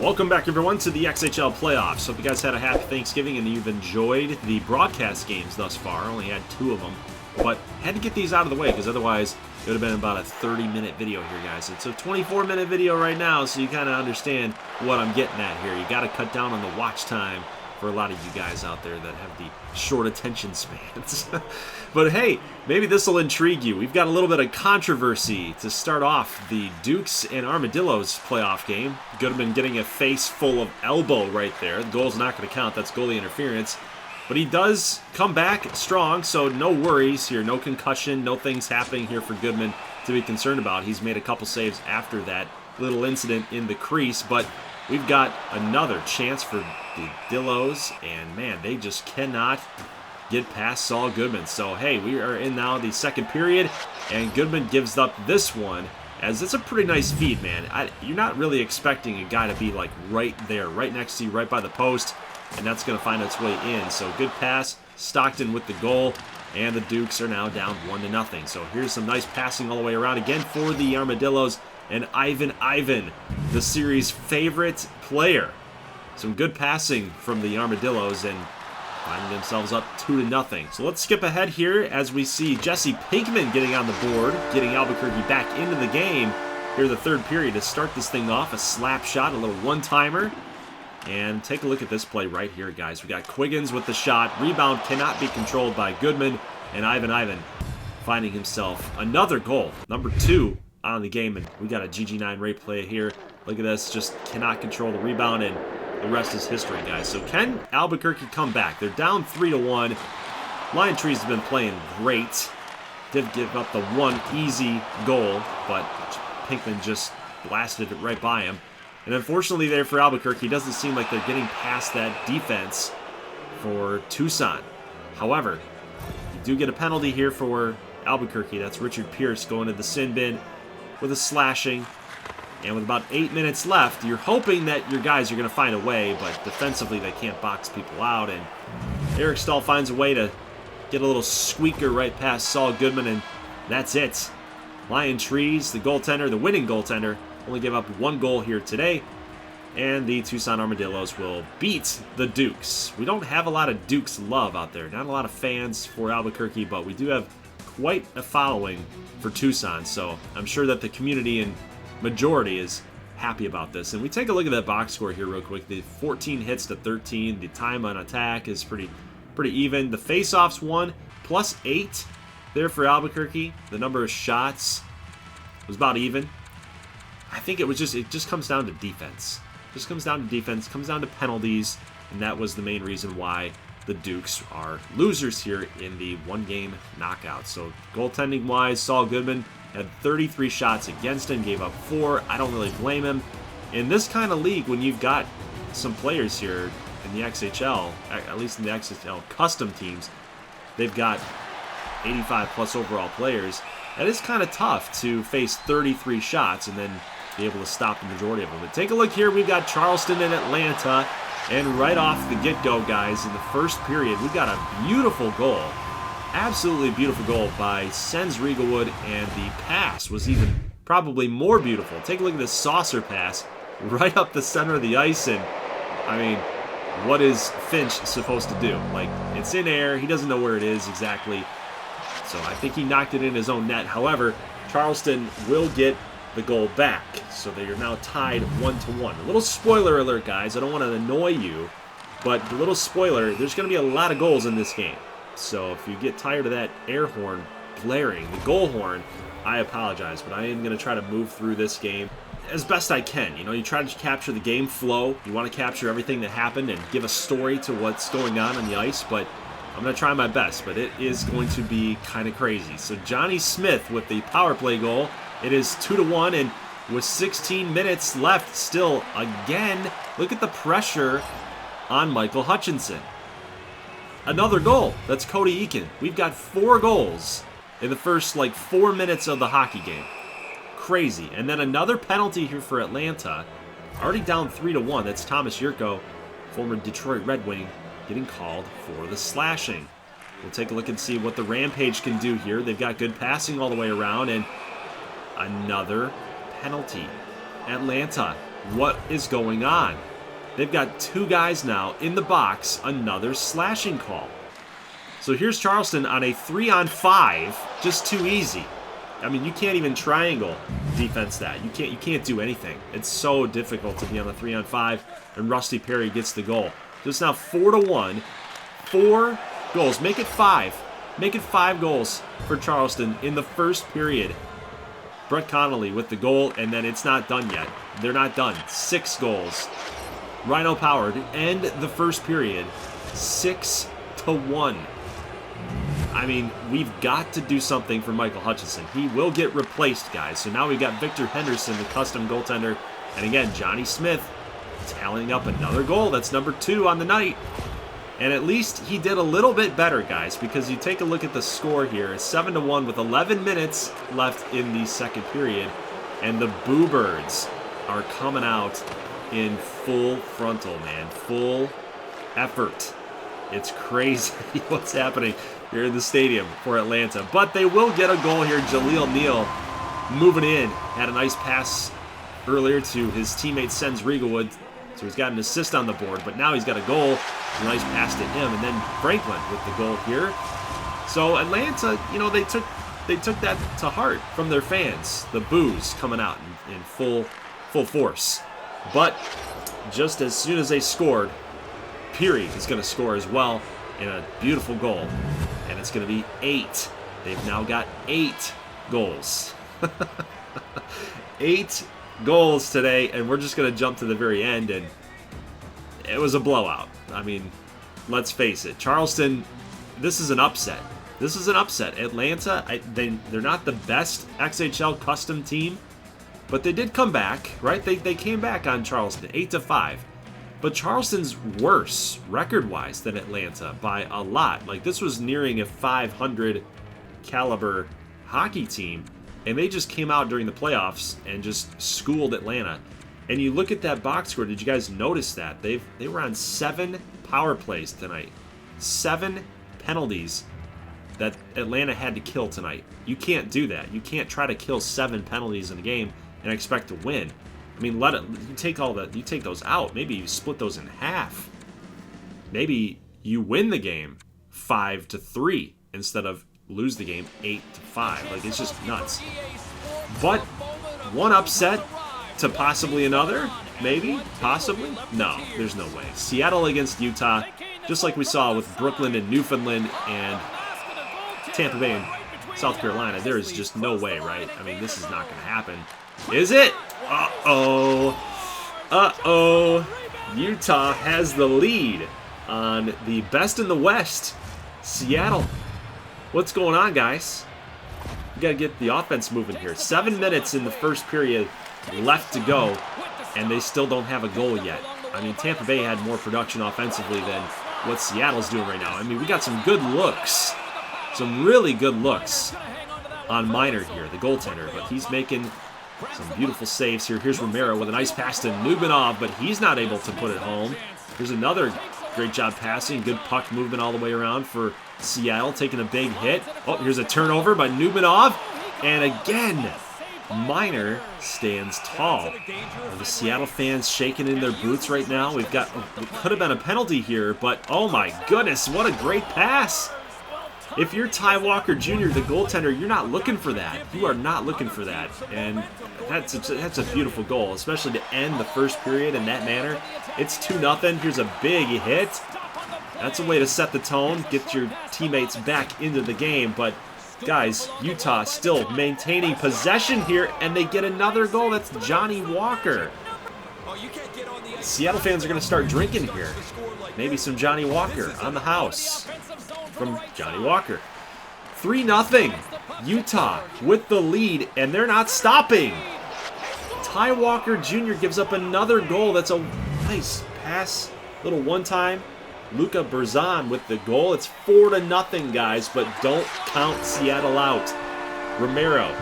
Welcome back, everyone, to the XHL playoffs. Hope you guys had a happy Thanksgiving and you've enjoyed the broadcast games thus far. Only had 2 of them, but had to get these out of the way because otherwise it would have been about a 30-minute video here, guys. It's a 24-minute video right now, so you kind of understand what I'm getting at here. You got to cut down on the watch time for a lot of you guys out there that have the short attention spans. But hey, maybe this will intrigue you. We've got a little bit of controversy to start off the Dukes and Armadillos playoff game. Goodman getting a face full of elbow right there. The goal's not going to count. That's goalie interference. But he does come back strong, so no worries here. No concussion, no things happening here for Goodman to be concerned about. He's made a couple saves after that little incident in the crease, but we've got another chance for the Dillos, and man, they just cannot get past Saul Goodman. So hey, we are in now the second period, and Goodman gives up this one, as it's a pretty nice feed, man. You're not really expecting a guy to be like right there, right next to you, right by the post, and that's going to find its way in. So good pass, Stockton with the goal, and the Dukes are now down 1-0. So here's some nice passing all the way around again for the Armadillos, and Ivan, the series' favorite player. Some good passing from the Armadillos and finding themselves up 2-0. So let's skip ahead here as we see Jesse Pinkman getting on the board, getting Albuquerque back into the game here in the third period to start this thing off. A slap shot, a little one-timer. And take a look at this play right here, guys. We got Quiggins with the shot. Rebound cannot be controlled by Goodman, and Ivan finding himself another goal, number 2 on the game, and we got a GG9 replay here. Look at this, just cannot control the rebound, and the rest is history, guys. So can Albuquerque come back? They're down 3-1. Lion Trees have been playing great. Did give up the one easy goal, but Pinkman just blasted it right by him. And unfortunately there for Albuquerque, it doesn't seem like they're getting past that defense for Tucson. However, you do get a penalty here for Albuquerque. That's Richard Pierce going to the sin bin with a slashing. And with about 8 minutes left, you're hoping that your guys are going to find a way, but defensively they can't box people out. And Eric Stahl finds a way to get a little squeaker right past Saul Goodman, and that's it. Lion Trees, the goaltender, the winning goaltender, only gave up 1 goal here today. And the Tucson Armadillos will beat the Dukes. We don't have a lot of Dukes love out there. Not a lot of fans for Albuquerque, but we do have quite a following for Tucson. So I'm sure that the community and majority is happy about this. And we take a look at that box score here real quick. The 14 hits to 13. The time on attack is pretty even. The face-offs won +8 there for Albuquerque. The number of shots was about even. I think it just comes down to defense. Just comes down to defense, comes down to penalties, and that was the main reason why the Dukes are losers here in the one-game knockout. So goaltending-wise, Saul Goodman had 33 shots against him, gave up 4. I don't really blame him. In this kind of league, when you've got some players here in the XHL, at least in the XHL custom teams, they've got 85-plus overall players. That is kind of tough to face 33 shots and then be able to stop the majority of them. But take a look here. We've got Charleston and Atlanta. And right off the get-go, guys, in the first period, we got a beautiful goal. Absolutely beautiful goal by Sens Riegelwood, and the pass was even probably more beautiful. Take a look at this saucer pass right up the center of the ice, and I mean, what is Finch supposed to do? Like, it's in air. He doesn't know where it is exactly. So I think he knocked it in his own net. However, Charleston will get the goal back. So they are now tied 1-1. A little spoiler alert, guys. I don't want to annoy you, but the little spoiler, there's going to be a lot of goals in this game. So if you get tired of that air horn blaring, the goal horn, I apologize, but I am going to try to move through this game as best I can. You know, you try to capture the game flow. You want to capture everything that happened and give a story to what's going on the ice, but I'm going to try my best, but it is going to be kind of crazy. So Johnny Smith with the power play goal. It is 2-1, and with 16 minutes left still, again, look at the pressure on Michael Hutchinson. Another goal. That's Cody Eakin. We've got 4 goals in the first, 4 minutes of the hockey game. Crazy. And then another penalty here for Atlanta. Already down 3-1. That's Thomas Yurko, former Detroit Red Wing, getting called for the slashing. We'll take a look and see what the Rampage can do here. They've got good passing all the way around, and another penalty. Atlanta What is going on? They've got 2 guys now in the box, another slashing call. So here's Charleston on a 3-on-5, just too easy. I mean, you can't even triangle defense that. You can't do anything. It's so difficult to be on the 3-on-5, and Rusty Perry gets the goal. So it's now 4-1. 4 goals. Make it 5. Make it 5 goals for Charleston in the first period. Brett Connolly with the goal, and then it's not done yet. They're not done. 6 goals. Rhino Power to end the first period 6-1. I mean, we've got to do something for Michael Hutchinson. He will get replaced, guys. So now we've got Victor Henderson, the custom goaltender. And again, Johnny Smith tallying up another goal. That's number 2 on the night. And at least he did a little bit better, guys, because you take a look at the score here. 7-1 with 11 minutes left in the second period. And the Boo Birds are coming out in full frontal, man. Full effort. It's crazy what's happening here in the stadium for Atlanta. But they will get a goal here. Jaleel Neal moving in. Had a nice pass earlier to his teammate Sens Riegelwood. So he's got an assist on the board. But now he's got a goal. A nice pass to him. And then Franklin with the goal here. So Atlanta, you know, they took that to heart from their fans. The boos coming out in full force. But just as soon as they scored, Peary is going to score as well in a beautiful goal. And it's going to be 8. They've now got 8 goals. 8 goals today, and we're just going to jump to the very end, and it was a blowout. I mean, let's face it. Charleston, this is an upset. This is an upset. Atlanta, they're not the best XHL custom team, but they did come back, right? They came back on Charleston, 8-5. But Charleston's worse record-wise than Atlanta by a lot. Like, this was nearing a 500 caliber hockey team, and they just came out during the playoffs and just schooled Atlanta. And you look at that box score, did you guys notice that? They were on 7 power plays tonight. 7 penalties that Atlanta had to kill tonight. You can't do that. You can't try to kill 7 penalties in a game and expect to win. I mean, you take those out. Maybe you split those in half. Maybe you win the game 5-3 instead of lose the game 8-5. Like, it's just nuts. But one upset to possibly another, maybe, possibly. No, there's no way. Seattle against Utah, just like we saw with Brooklyn and Newfoundland and Tampa Bay and South Carolina. There is just no way, right? I mean, this is not going to happen. Is it? Uh-oh. Uh-oh. Utah has the lead on the best in the West, Seattle. What's going on, guys? We got to get the offense moving here. 7 minutes in the first period left to go, and they still don't have a goal yet. I mean, Tampa Bay had more production offensively than what Seattle's doing right now. I mean, we got some good looks. Some really good looks on Miner here, the goaltender, but he's making some beautiful saves here. Here's Romero with a nice pass to Nubanov, but he's not able to put it home. Here's another great job passing. Good puck movement all the way around for Seattle, taking a big hit. Oh, here's a turnover by Nubanov. And again, Miner stands tall. Are the Seattle fans shaking in their boots right now? It could have been a penalty here, but oh my goodness, what a great pass. If you're Ty Walker Jr., the goaltender, you're not looking for that. You are not looking for that. And that's a beautiful goal, especially to end the first period in that manner. It's 2-0. Here's a big hit. That's a way to set the tone, get your teammates back into the game. But, guys, Utah still maintaining possession here, and they get another goal. That's Johnny Walker. Seattle fans are going to start drinking here. Maybe some Johnny Walker on the house from Johnny Walker. 3-0. Utah with the lead, and they're not stopping. Ty Walker Jr. gives up another goal. That's a nice pass. Little one-time. Luca Berzon with the goal. It's 4-0, guys, but don't count Seattle out. Romero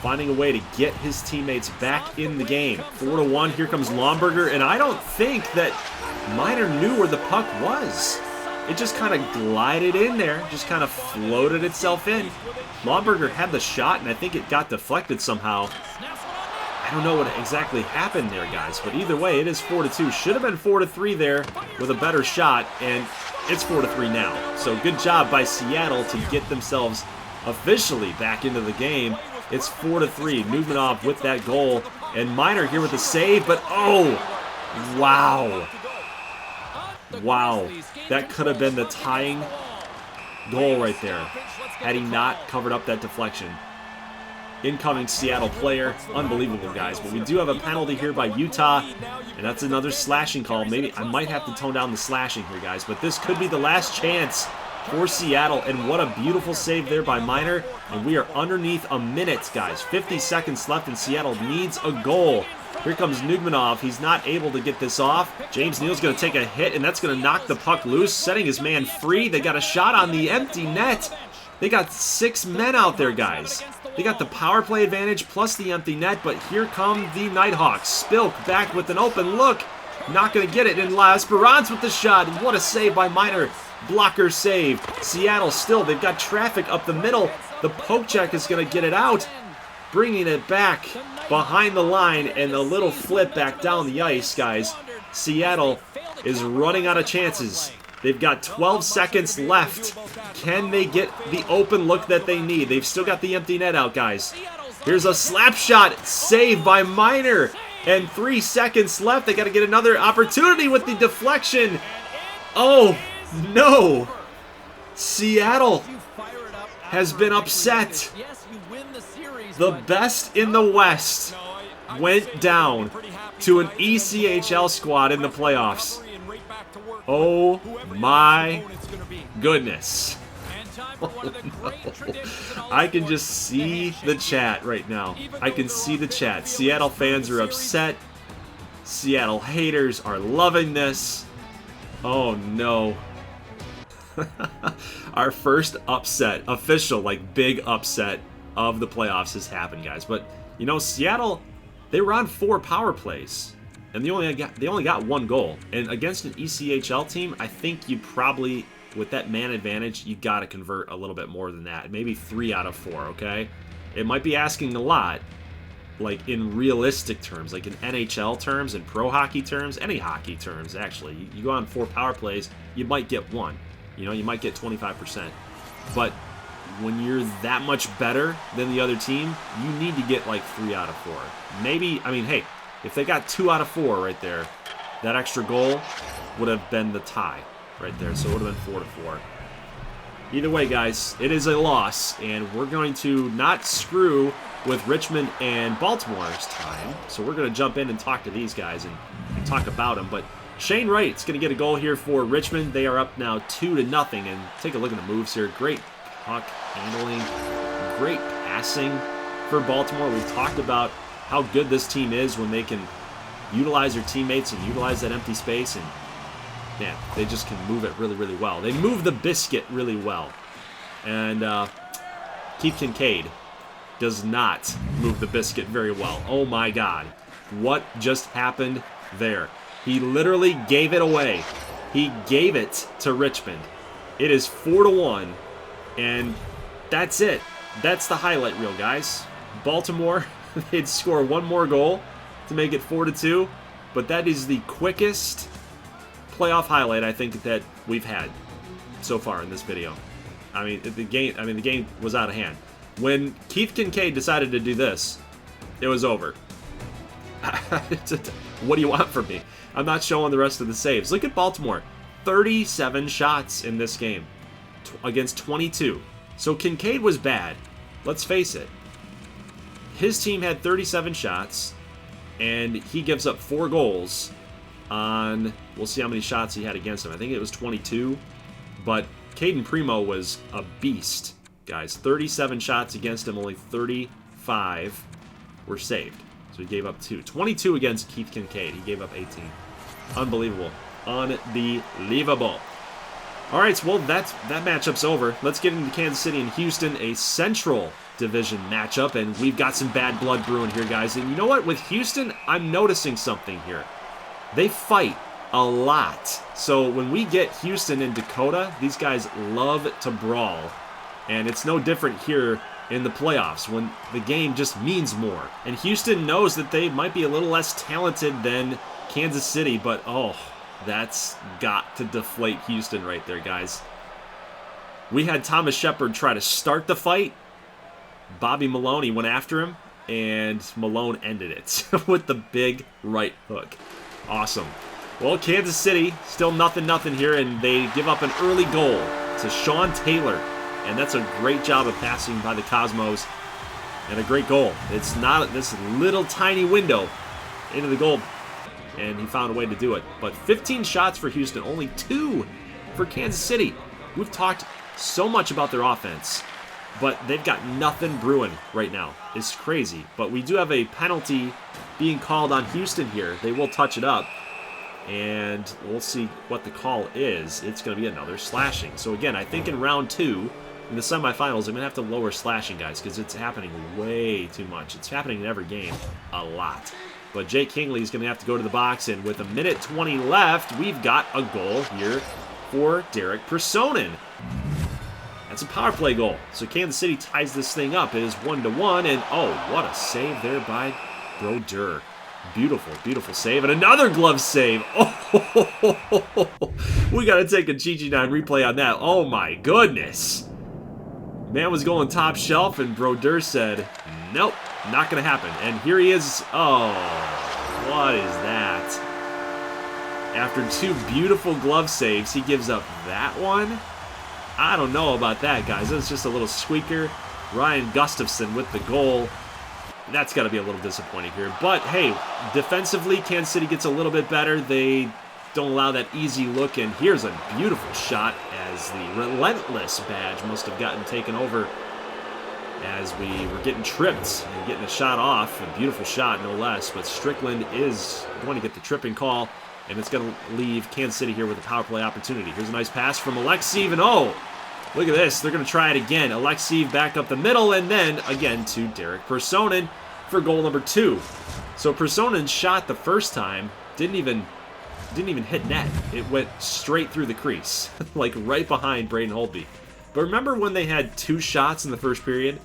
finding a way to get his teammates back in the game. 4-1. Here comes Lomberger, and I don't think that Miner knew where the puck was. It just kind of glided in there, just kind of floated itself in. Lomberger had the shot, and I think it got deflected somehow. don't know what exactly happened there, guys, but either way, it is 4-2. Should have been 4-3 there with a better shot, and it's 4-3 now. So good job by Seattle to get themselves officially back into the game. It's 4-3. Nugmanov with that goal, and Miner here with the save, but oh, wow. Wow, that could have been the tying goal right there had he not covered up that deflection. Incoming Seattle player. Unbelievable, guys. But we do have a penalty here by Utah, and that's another slashing call. Maybe I might have to tone down the slashing here, guys, but this could be the last chance for Seattle, and what a beautiful save there by Miner. And we are underneath a minute, guys. 50 seconds left, and Seattle needs a goal. Here comes Nugmanov. He's not able to get this off. James Neal's going to take a hit, and that's going to knock the puck loose, setting his man free. They got a shot on the empty net. They got 6 men out there, guys. They got the power play advantage plus the empty net, but here come the Nighthawks. Spilk back with an open look. Not going to get it, and La Esperance with the shot. What a save by Miner. Blocker save. Seattle still, they've got traffic up the middle. The poke check is going to get it out. Bringing it back behind the line, and a little flip back down the ice, guys. Seattle is running out of chances. They've got 12 seconds left. Can they get the open look that they need? They've still got the empty net out, guys. Here's a slap shot. Saved by Miner. And 3 seconds left. They got to get another opportunity with the deflection. Oh, no. Seattle has been upset. The best in the West went down to an ECHL squad in the playoffs. Oh my goodness. Oh, no. I can just see the chat right now. I can see the chat. Seattle fans are upset. Seattle haters are loving this. Oh no. Our first upset, official, like big upset of the playoffs has happened, guys. But, you know, Seattle, they were on 4 power plays, and they only got 1 goal. And against an ECHL team, I think you probably, with that man advantage, you got to convert a little bit more than that. Maybe 3 out of 4, okay? It might be asking a lot, like in realistic terms, like in NHL terms, in pro hockey terms, any hockey terms, actually. You go on 4 power plays, you might get 1. You know, you might get 25%. But when you're that much better than the other team, you need to get like 3 out of 4. Maybe, I mean, hey, if they got 2 out of 4 right there, that extra goal would have been the tie right there. So it would have been 4-4. Either way, guys, it is a loss, and we're going to not screw with Richmond and Baltimore's time. So we're going to jump in and talk to these guys and talk about them. But Shane Wright's going to get a goal here for Richmond. They are up now 2-0, and take a look at the moves here. Great puck handling, great passing for Baltimore. We've talked about how good this team is when they can utilize their teammates and utilize that empty space, and man, they just can move it really, really well. They move the biscuit really well. And Keith Kincaid does not move the biscuit very well. Oh my God. What just happened there? He literally gave it away. He gave it to Richmond. It is 4-1, and that's it. That's the highlight reel, guys. Baltimore, they'd score 1 more goal to make it 4-2, but that is the quickest playoff highlight I think that we've had so far in this video. I mean, the game was out of hand. When Keith Kincaid decided to do this, it was over. What do you want from me? I'm not showing the rest of the saves. Look at Baltimore. 37 shots in this game against 22. So Kincaid was bad. Let's face it. His team had 37 shots, and he gives up 4 goals on, we'll see how many shots he had against him. I think it was 22, but Caden Primo was a beast, guys. 37 shots against him, only 35 were saved. So he gave up 2. 22 against Keith Kincaid. He gave up 18. Unbelievable. Unbelievable. All right, so well, that matchup's over. Let's get into Kansas City and Houston, a Central Division matchup, and we've got some bad blood brewing here, guys. And you know what? With Houston, I'm noticing something here. They fight a lot. So when we get Houston and Dakota, these guys love to brawl. And it's no different here in the playoffs when the game just means more. And Houston knows that they might be a little less talented than Kansas City, but oh, that's got to deflate Houston right there, guys. We had Thomas Shepard try to start the fight. Bobby Maloney went after him, and Malone ended it with the big right hook. Awesome. Well, Kansas City, still 0-0 here, and they give up an early goal to Sean Taylor. And that's a great job of passing by the Cosmos. And a great goal. It's not this little tiny window into the goal. And he found a way to do it. But 15 shots for Houston, only 2 for Kansas City. We've talked so much about their offense, but they've got nothing brewing right now. It's crazy. But we do have a penalty being called on Houston here. They will touch it up. And we'll see what the call is. It's going to be another slashing. So again, I think in round 2, in the semifinals, I'm going to have to lower slashing, guys, because it's happening way too much. It's happening in every game a lot. But Jake Kingley is going to have to go to the box, and with 1:20 left, we've got a goal here for Derek Personen. That's a power play goal. So Kansas City ties this thing up. It is 1-1, and oh, what a save there by Brodeur. Beautiful, beautiful save. And another glove save. Oh, we got to take a GG9 replay on that. Oh, my goodness. Man was going top shelf, and Brodeur said, nope, not going to happen. And here he is. Oh, what is that? After 2 beautiful glove saves, he gives up that one? I don't know about that, guys. It was just a little squeaker. Ryan Gustafson with the goal. That's got to be a little disappointing here. But, hey, defensively, Kansas City gets a little bit better. They don't allow that easy look. And here's a beautiful shot as the Relentless badge must have gotten taken over as we were getting tripped and getting a shot off. A beautiful shot, no less. But Strickland is going to get the tripping call, and it's going to leave Kansas City here with a power play opportunity. Here's a nice pass from Alexeev, and oh, look at this. They're going to try it again. Alexeev back up the middle, and then again to Derek Personen for goal number 2. So Personen's shot the first time didn't even hit net. It went straight through the crease, like right behind Braden Holtby. But remember when they had 2 shots in the first period?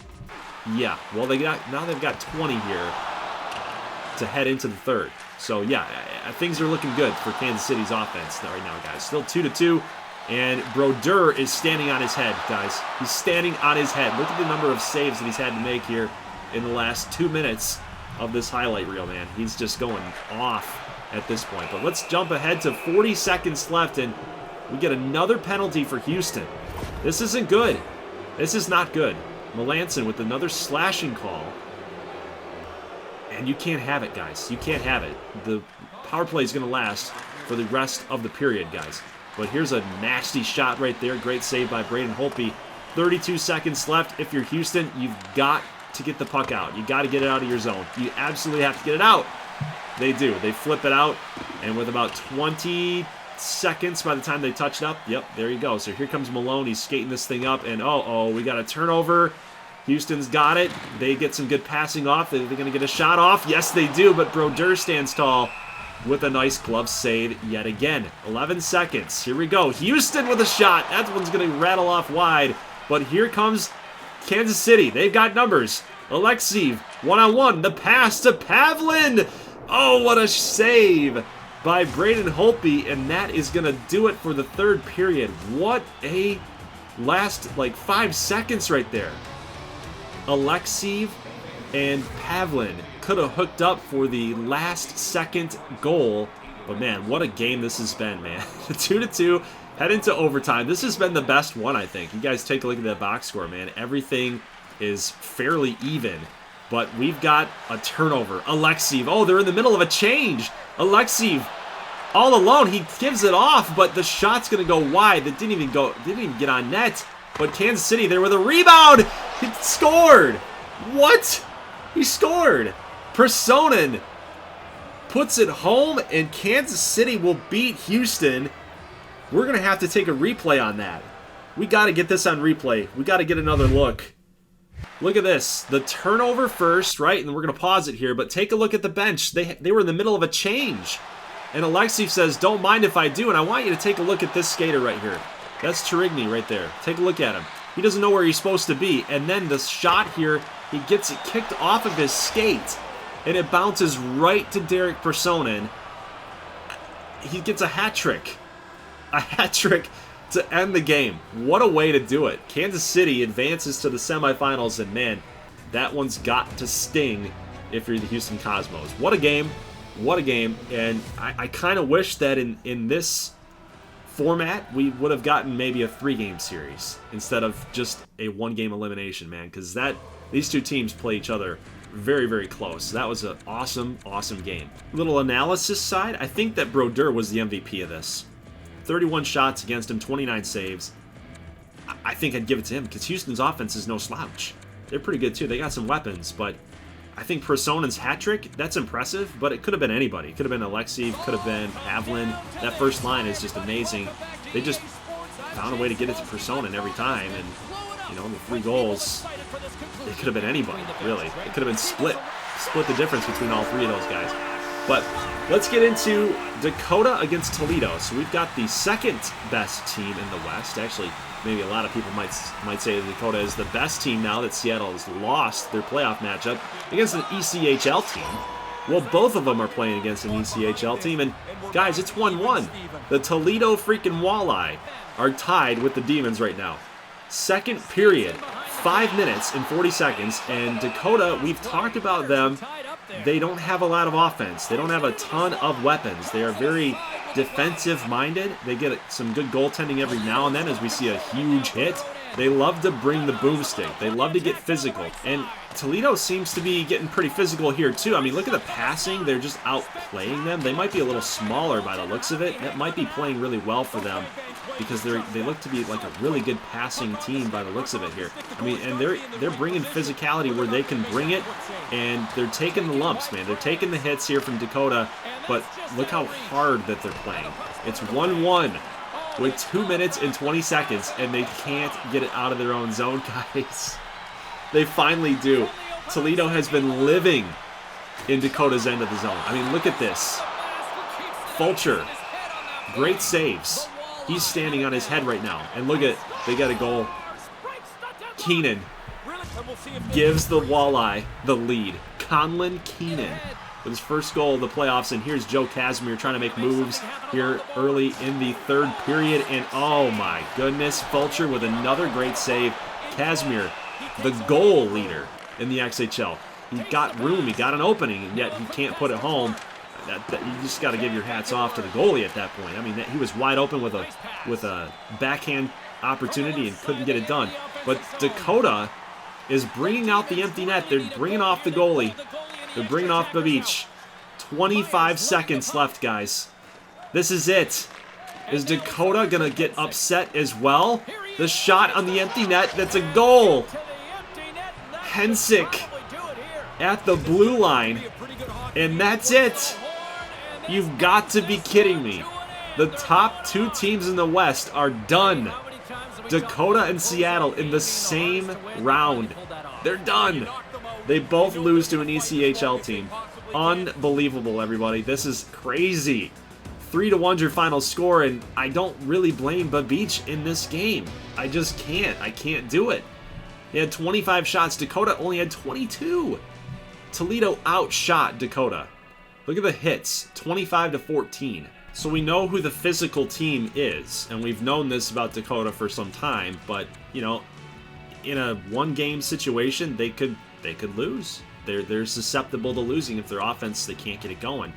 Yeah. Well, now they've got 20 here to head into the third. So yeah, things are looking good for Kansas City's offense right now, guys. Still 2-2. And Brodeur is standing on his head, guys. He's standing on his head. Look at the number of saves that he's had to make here in the last 2 minutes of this highlight reel, man. He's just going off at this point. But let's jump ahead to 40 seconds left, and we get another penalty for Houston. This isn't good. This is not good. Melanson with another slashing call. And you can't have it, guys. You can't have it. The power play is going to last for the rest of the period, guys. But here's a nasty shot right there. Great save by Braden Holtby. 32 seconds left. If you're Houston, you've got to get the puck out. You got to get it out of your zone. You absolutely have to get it out. They do. They flip it out. And with about 20 seconds by the time they touch it up, yep, there you go. So here comes Malone. He's skating this thing up. And uh-oh, we got a turnover. Houston's got it. They get some good passing off. They're going to get a shot off. Yes, they do. But Brodeur stands tall with a nice glove save yet again. 11 seconds. Here we go. Houston with a shot. That one's going to rattle off wide. But here comes Kansas City. They've got numbers. Alexeev, one-on-one. The pass to Pavlin. Oh, what a save by Braden Holtby. And that is going to do it for the third period. What a last, 5 seconds right there. Alexeev and Pavlin could have hooked up for the last second goal. But man, what a game this has been, man. 2-2, head into overtime. This has been the best one, I think. You guys take a look at that box score, man. Everything is fairly even. But we've got a turnover. Alexeev, oh, they're in the middle of a change. Alexeev, all alone, he gives it off, but the shot's gonna go wide. That didn't even get on net. But Kansas City there with a rebound. He scored. What? He scored. Personen puts it home, and Kansas City will beat Houston. We're going to have to take a replay on that. We got to get this on replay. We got to get another look. Look at this. The turnover first, right? And we're going to pause it here, but take a look at the bench. They were in the middle of a change. And Alexeev says, don't mind if I do. And I want you to take a look at this skater right here. That's Turigny right there. Take a look at him. He doesn't know where he's supposed to be. And then the shot here, he gets it kicked off of his skate, and it bounces right to Derek Personen. He gets a hat trick. A hat trick to end the game. What a way to do it. Kansas City advances to the semifinals, and man, that one's got to sting if you're the Houston Cosmos. What a game. What a game. And I kind of wish that in this format, we would have gotten maybe a 3-game series instead of just a 1-game elimination, man, because these two teams play each other very, very close. That was an awesome, awesome game. Little analysis side, I think that Brodeur was the MVP of this. 31 shots against him, 29 saves. I think I'd give it to him because Houston's offense is no slouch. They're pretty good too. They got some weapons, but I think Personen's hat trick, that's impressive, but it could have been anybody. It could have been Alexei, could have been Pavlin. That first line is just amazing. They just found a way to get it to Personen every time, and you know, the 3 goals, it could have been anybody, really. It could have been split the difference between all 3 of those guys. But let's get into Dakota against Toledo. So we've got the second best team in the West. Actually, maybe a lot of people might say that Dakota is the best team now that Seattle has lost their playoff matchup against an ECHL team. Well, both of them are playing against an ECHL team, and guys, it's 1-1. The Toledo freaking Walleye are tied with the Demons right now. Second period, 5 minutes and 40 seconds, and Dakota, we've talked about them. They don't have a lot of offense. They don't have a ton of weapons. They are very defensive-minded. They get some good goaltending every now and then as we see a huge hit. They love to bring the boomstick. They love to get physical. And Toledo seems to be getting pretty physical here, too. I mean, look at the passing. They're just outplaying them. They might be a little smaller by the looks of it. That might be playing really well for them because they look to be like a really good passing team by the looks of it here. I mean, and they're bringing physicality where they can bring it, and they're taking the lumps, man. They're taking the hits here from Dakota, but look how hard that they're playing. It's 1-1 with 2 minutes and 20 seconds, and they can't get it out of their own zone, guys. They finally do. Toledo has been living in Dakota's end of the zone. I mean, look at this. Fulcher, great saves. He's standing on his head right now. And look at, they got a goal. Keenan gives the Walleye the lead. Conlon Keenan with his first goal of the playoffs. And here's Joe Casimir trying to make moves here early in the third period. And oh my goodness, Fulcher with another great save. Casimir, the goal leader in the XHL. He got room, he got an opening, and yet he can't put it home. You just got to give your hats off to the goalie at that point. I mean, he was wide open with a backhand opportunity and couldn't get it done. But Dakota is bringing out the empty net. They're bringing off the goalie. They're bringing off Babic. 25 seconds left, guys. This is it. Is Dakota going to get upset as well? The shot on the empty net, that's a goal. Hensick at the blue line. And that's it. You've got to be kidding me. The top 2 teams in the West are done. Dakota and Seattle in the same round. They're done. They both lose to an ECHL team. Unbelievable, everybody. This is crazy. 3-1's your final score, and I don't really blame Babic in this game. I just can't. I can't do it. He had 25 shots. Dakota only had 22. Toledo outshot Dakota. Look at the hits, 25-14. So we know who the physical team is, and we've known this about Dakota for some time, but, you know, in a 1-game situation, they could lose. They're susceptible to losing if their offense, they can't get it going.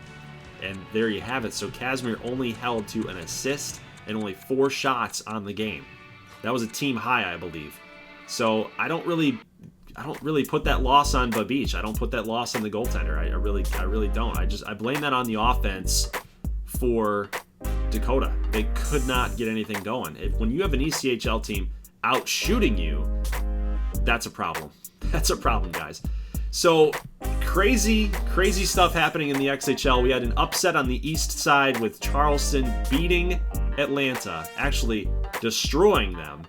And there you have it. So Casimir only held to an assist and only 4 shots on the game. That was a team high, I believe. So I don't really put that loss on Babic. I don't put that loss on the goaltender. I really don't. I blame that on the offense for Dakota. They could not get anything going. When you have an ECHL team out shooting you, that's a problem. That's a problem, guys. So crazy stuff happening in the XHL. We had an upset on the east side with Charleston beating Atlanta, actually destroying them.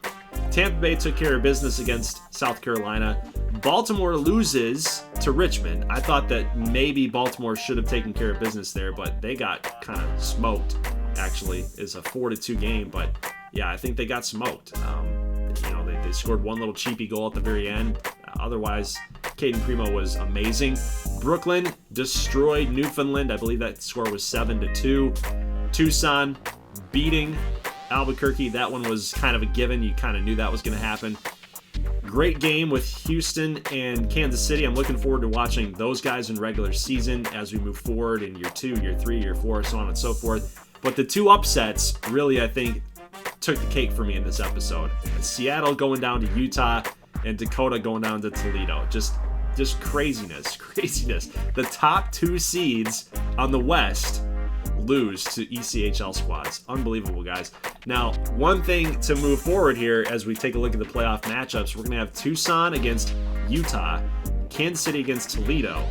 Tampa Bay took care of business against South Carolina. Baltimore loses to Richmond. I thought that maybe Baltimore should have taken care of business there, but they got kind of smoked, actually. It's a 4-2 game, but yeah, I think they got smoked. They They scored one little cheapy goal at the very end. Otherwise, Caden Primo was amazing. Brooklyn destroyed Newfoundland. I believe that score was 7-2. Tucson beating Albuquerque. That one was kind of a given. You kind of knew that was going to happen. Great game with Houston and Kansas City. I'm looking forward to watching those guys in regular season as we move forward in year 2, year 3, year 4, so on and so forth. But the two upsets really, I think, took the cake for me in this episode. Seattle going down to Utah and Dakota going down to Toledo. Just craziness. The top 2 seeds on the West lose to ECHL squads. Unbelievable, guys. Now, one thing to move forward here as we take a look at the playoff matchups, we're going to have Tucson against Utah, Kansas City against Toledo.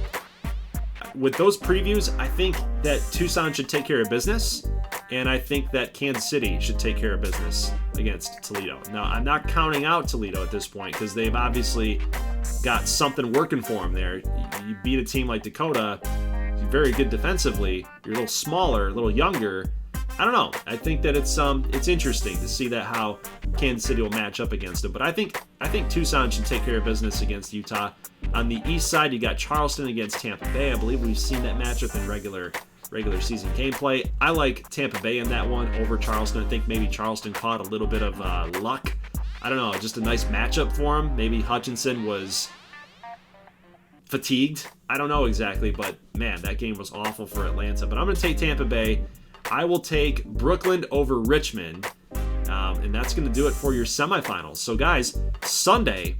With those previews, I think that Tucson should take care of business, and I think that Kansas City should take care of business against Toledo. Now, I'm not counting out Toledo at this point because they've obviously got something working for them there. You beat a team like Dakota, very good defensively. You're a little smaller, a little younger. I don't know. I think that it's interesting to see that how Kansas City will match up against them. But I think Tucson should take care of business against Utah. On the east side, you got Charleston against Tampa Bay. I believe we've seen that matchup in regular season gameplay. I like Tampa Bay in that one over Charleston. I think maybe Charleston caught a little bit of luck. I don't know, just a nice matchup for him. Maybe Hutchinson was fatigued. I don't know exactly, but man, that game was awful for Atlanta. But I'm going to take Tampa Bay. I will take Brooklyn over Richmond, and that's going to do it for your semifinals. So guys, Sunday,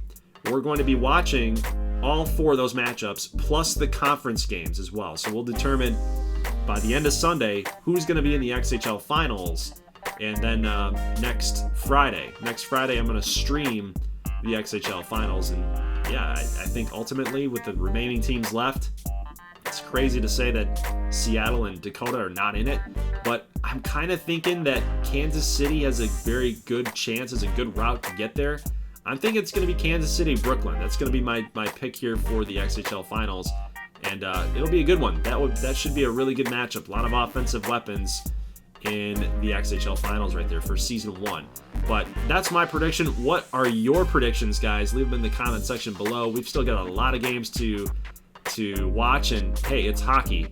we're going to be watching all 4 of those matchups, plus the conference games as well. So we'll determine by the end of Sunday who's going to be in the XHL finals. And then next Friday, I'm going to stream the XHL finals. And yeah, I think ultimately with the remaining teams left, it's crazy to say that Seattle and Dakota are not in it, but I'm kind of thinking that Kansas City has a very good chance, has a good route to get there. I'm thinking it's going to be Kansas City, Brooklyn. That's going to be my pick here for the XHL finals, and it'll be a good one. That should be a really good matchup. A lot of offensive weapons in the XHL finals right there for season 1. But that's my prediction. What are your predictions, guys? Leave them in the comment section below. We've still got a lot of games to watch, and hey, it's hockey.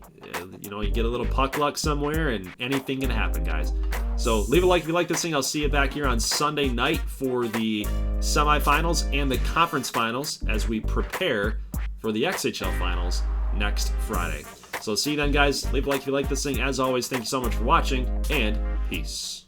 You get a little puck luck somewhere and anything can happen, guys. So leave a like if you like this thing. I'll see you back here on Sunday night for the semifinals and the conference finals as we prepare for the XHL finals next Friday. So see you then, guys. Leave a like if you like this thing. As always, thank you so much for watching, and peace.